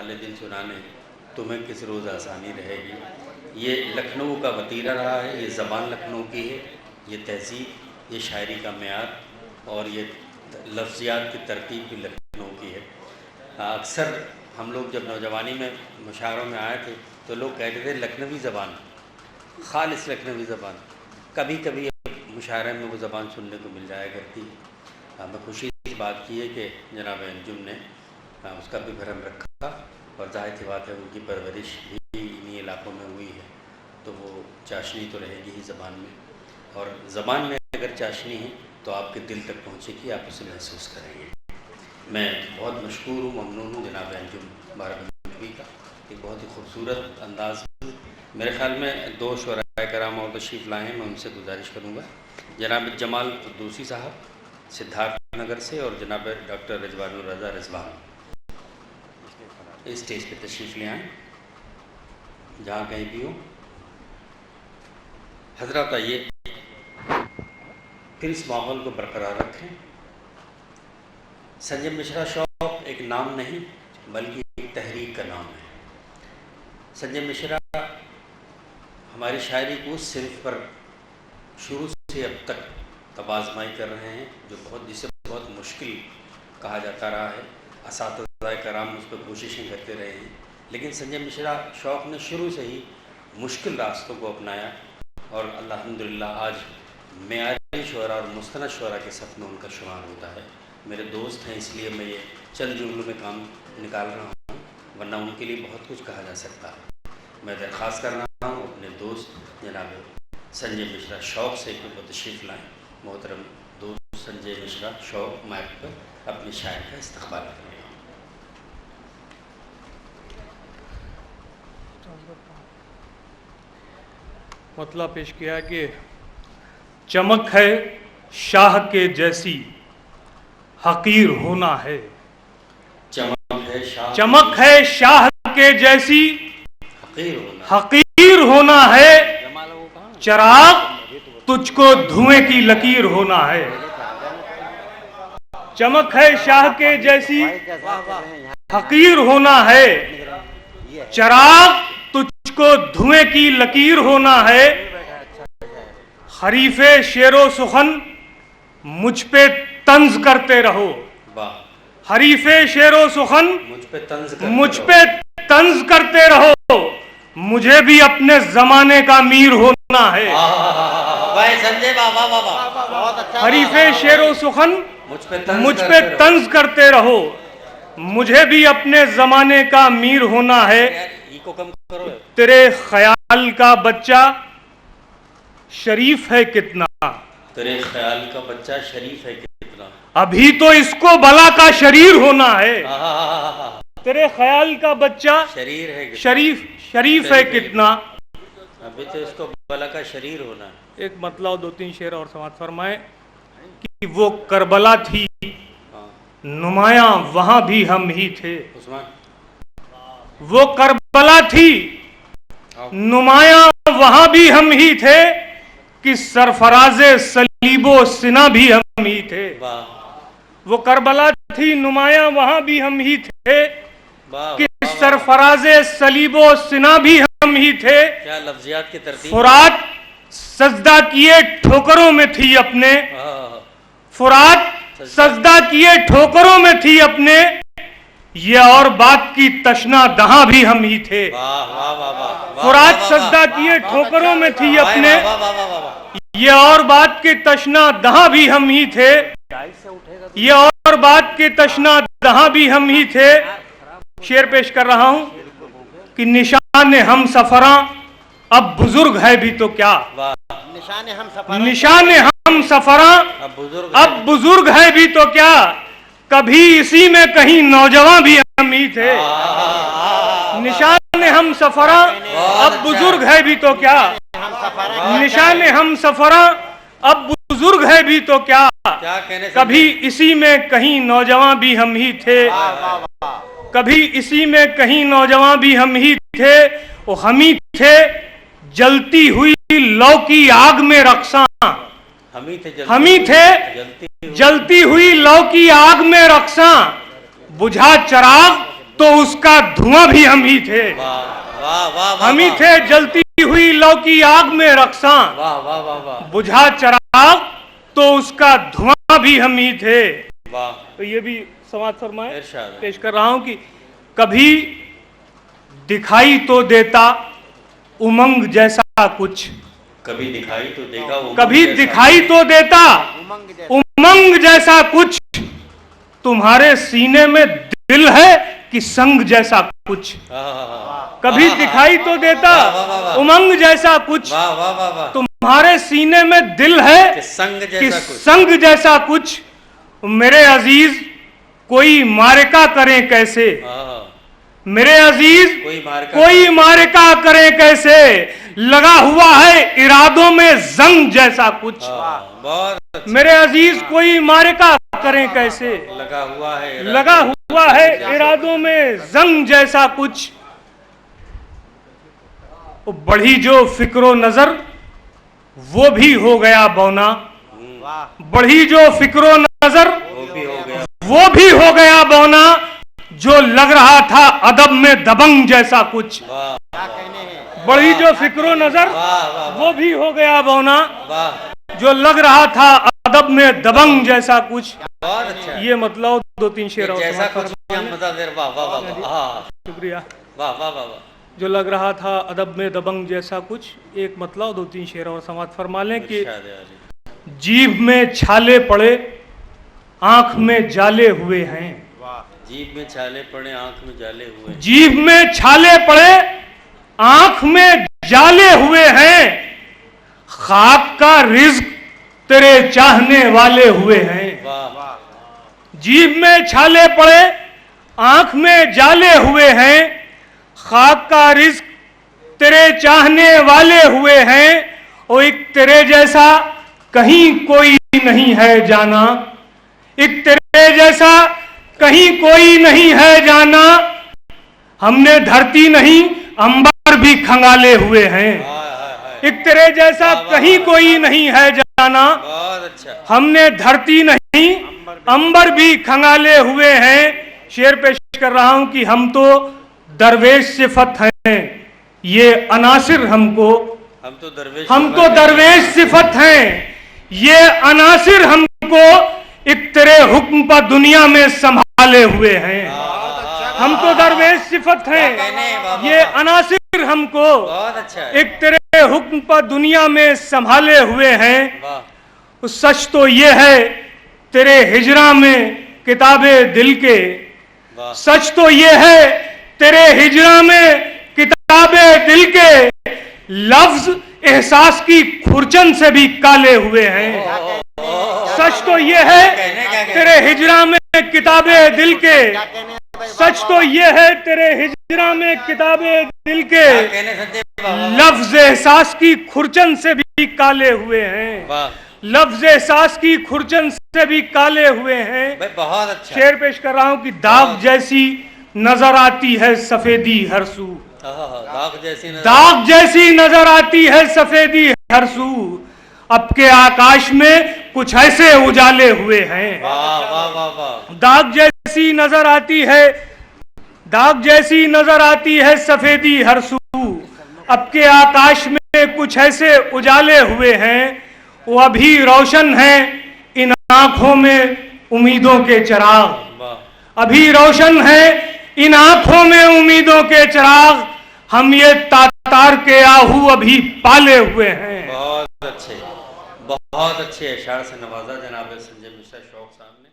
हाले दिल सुनाने, तुम्हें किस रोज़ आसानी रहेगी। ये लखनऊ का वतीरा रहा है, ये ज़बान लखनऊ की है, ये तहज़ीब, ये शायरी का मेयार और ये लफ्ज़ियात की तरतीब भी लखनऊ की है। अक्सर हम लोग जब नौजवानी में मुशायरों में आए थे तो लोग कहते थे लखनवी ज़बान, ख़ालिस लखनवी ज़बान। कभी कभी मुशायरे में वो ज़बान सुनने को मिल जाया करती है। हमें खुशी इस बात की है कि जनाब अंजुम ने उसका भी भरम रखा और जाहिर सी बात है उनकी परवरिश भी इन्हीं इलाक़ों में हुई है, तो वो चाशनी तो रहेगी ही ज़बान में, और ज़बान में अगर चाशनी है तो आपके दिल तक पहुँचेगी, आप उसे महसूस करेंगे। मैं बहुत मशकूर हूँ, ममनून हूँ जनाब अंजुम बाराबंकी का। एक बहुत ही खूबसूरत अंदाज़, मेरे ख़्याल में 2 शुअरा कराम और तशरीफ़ लाए हैं। मैं उनसे गुजारिश करूँगा, जनाब जमाल कुद्दूसी साहब सिद्धार्थ नगर से और जनाब डॉक्टर रिजवानुर रज़ा रिजवान इस स्टेज पे तशरीफ़ ले आएँ जहाँ कहीं भी हो। हज़रात आइए फिर इस माहौल को बरकरार रखें। संजय मिश्रा शौक़ एक नाम नहीं बल्कि एक तहरीक का नाम है। संजय मिश्रा हमारी शायरी को उस सिर्फ पर शुरू से अब तक तबाज़माई कर रहे हैं जिसे बहुत मुश्किल कहा जाता रहा है। असातिज़ाए कराम उस पर कोशिशें करते रहे हैं, लेकिन संजय मिश्रा शौक़ ने शुरू से ही मुश्किल रास्तों को अपनाया और अल्हम्दुलिल्लाह आज मेयारी शुअरा और मुस्तनद शुअरा के सफ़ में उनका शुमार होता है। मेरे दोस्त हैं इसलिए मैं ये चंद जुमलों में काम निकाल रहा हूँ, वरना उनके लिए बहुत कुछ कहा जा सकता है। मैं दरख्वास्त कर रहा हूँ अपने दोस्त जनाब संजय मिश्रा शौक़ से कि वो तशरीफ़ लाएँ। मोहतरम दोस्त संजय मिश्रा शौक़ माइक पर अपनी शायर का इस्तक़बाल करें। मतलब पेश किया कि चमक है शाह के जैसी हकीर होना है। चमक है शाह के जैसी हकीर होना है। चिराग तुझको धुएं की लकीर होना है। चमक है शाह के जैसी हकीर होना है। चिराग तुझको धुएं की लकीर होना है। हरीफे शेरो सुखन मुझ पे तंज करते रहो। हरीफे शेरो सुखन मुझ पे तंज करते रहो। मुझे भी अपने जमाने का मीर होना है। संजय बाबा हरीफे शेरो सुखन मुझ पे तंज करते रहो। मुझे भी अपने जमाने का मीर होना है। तेरे ख्याल का बच्चा शरीफ है कितना, तेरे ख्याल का बच्चा शरीफ है कितना, अभी तो इसको बला का शरीर होना है। तेरे ख्याल का बच्चा शरीर है शरीफ है कितना, अभी तो इसको बला का शरीर होना है। एक मतलब 2-3 शेर और समाप्त फरमाए कि वो करबला थी नुमाया वहां भी हम ही थे। वो करबला थी नुमाया वहां भी हम ही थे कि सरफराजे सलीबो सिना भी हम ही थे। वो करबला थी नुमाया वहां भी हम ही थे कि सरफराजे सलीबो सिना भी हम ही थे। क्या लफ्ज़ियात की तरतीब। फुरात सजदा किए ठोकरों में थी अपने। फुरात सजदा किए ठोकरों में थी अपने। ये और बात की तशना दहां भी हम ही थे। फुरात सजदा किए ठोकरों में थी अपने। ये और बात की तशना दहां भी हम ही थे। ये और बात की तशना दहां भी हम ही थे। शेर पेश कर रहा हूं कि निशान हम सफरा अब बुजुर्ग है भी तो क्या। निशान हम सफरा अब बुजुर्ग है भी तो क्या। कभी इसी में कहीं नौजवान भी हम ही थे। निशान हम सफरा अब बुजुर्ग है भी तो क्या। निशान हम सफरा अब बुजुर्ग है भी तो क्या। कभी इसी में कहीं नौजवान भी हम ही थे। कभी इसी में कहीं नौजवान भी हम ही थे। वो हम ही थे जलती हुई लौ की आग में रक्सा। हम ही थे जलती हुई लौ की आग में रक्सा। बुझा चिराग तो उसका धुआं भी हम ही थे। वाह वाह वाह, हम ही थे जलती हुई लौ की आग में रक्सां, वाह वाह वाह वाह, बुझा चिराग तो उसका धुआं भी हम ही थे। वाह। तो ये भी समाज फरमाए इरशाद है। पेश कर रहा हूं कि कभी दिखाई तो देता उमंग जैसा कुछ, कभी दिखाई तो देगा उमंग कभी जैसा। दिखाई तो देता उमंग जैसा कुछ, तुम्हारे सीने में दिल है कि संग जैसा कुछ। कभी दिखाई तो देता वाह, वाह, वाह। उमंग जैसा कुछ, वाह वाह वाह वाह, तुम्हारे सीने में दिल है कि संग कि जैसा कुछ। संग जैसा कुछ। मेरे अजीज कोई मारिका करें कैसे, मेरे अजीज कोई मारिका करें कैसे, लगा हुआ है इरादों में जंग जैसा कुछ। बहुत मेरे अजीज कोई मारिका करें कैसे, लगा हुआ है इरादों में जंग जैसा कुछ। बढ़ी जो फिक्रो नजर वो भी हो गया बौना, बढ़ी जो फिक्रो नजर वो भी हो गया, वो भी हो गया बौना, जो लग रहा था अदब में दबंग जैसा कुछ। बढ़ी जो फिक्रो नजर वो भी हो गया बौना, जो लग रहा था अदब में दबंग जैसा कुछ। बहुत अच्छा। ये मतलब दो तीन शेर और जैसा समाज कुछ हम बता दे। वाह वाह वाह वाह, शुक्रिया। वाह वाह वाह वाह, जो लग रहा था अदब में दबंग जैसा कुछ, एक मतलब दो तीन शेर और समाज फरमा लें कि इरशाद है आली। जीभ में छाले पड़े आंख में जाले हुए हैं, जीभ में छाले पड़े आंख में जाले हुए, जीभ में छाले पड़े आंख में जाले हुए हैं, खाक का रिज्क तेरे चाहने वाले हुए हैं। वाह। जीभ में छाले पड़े आंख में जाले हुए हैं, खाक का रिज्क तेरे चाहने वाले हुए हैं। और एक तेरे जैसा कहीं कोई नहीं है जाना, एक तेरे जैसा कहीं कोई नहीं है जाना, हमने धरती नहीं अंबर भी खंगाले हुए हैं। एक तेरे जैसा कहीं कोई नहीं है जाना, बहुत अच्छा। हमने धरती नहीं अंबर भी खंगाले हुए हैं। शेर पेश कर रहा हूं कि हम तो दरवेश सिफत हैं, ये अनासिर हमको, हम तो दरवेश सिफत हैं, ये अनासिर हमको एक तेरे हुक्म पर दुनिया में संभाले हुए हैं। हम तो दरवेश सिफत हैं, ये अनासिर हमको बहुत अच्छा। एक तेरे हुक्म पर दुनिया में संभाले हुए हैं। सच तो ये है तेरे हिजरा में किताबे दिल के, सच तो ये है तेरे हिजरा में किताबे दिल के, लफ्ज एहसास की खुरचन से भी काले हुए हैं। सच तो ये है तेरे हिजरा में किताबे दिल के, सच तो ये है तेरे हिजरा में किताबे दिल के, लफ्ज एहसास की खुरचन से भी काले हुए हैं। लफ्ज एहसास की खुरचन से भी काले हुए हैं। बहुत अच्छा। शेर पेश कर रहा हूं कि दाग जैसी नजर आती है सफेदी हर सू, दाग जैसी नजर आती है सफेदी हर सू, अब के आकाश में कुछ ऐसे उजाले हुए हैं। दाग जैसी नजर आती है, दाग जैसी नजर आती है सफेदी हर सू, अब के आकाश में कुछ ऐसे उजाले हुए हैं। वो अभी रोशन है इन आंखों में उम्मीदों के चिराग, अभी रोशन है इन आंखों में उम्मीदों के चिराग, हम ये तातार के आहू अभी पाले हुए हैं। बहुत अच्छे अशार से नवाजा जनाब संजय मिश्रा शौक साहब ने।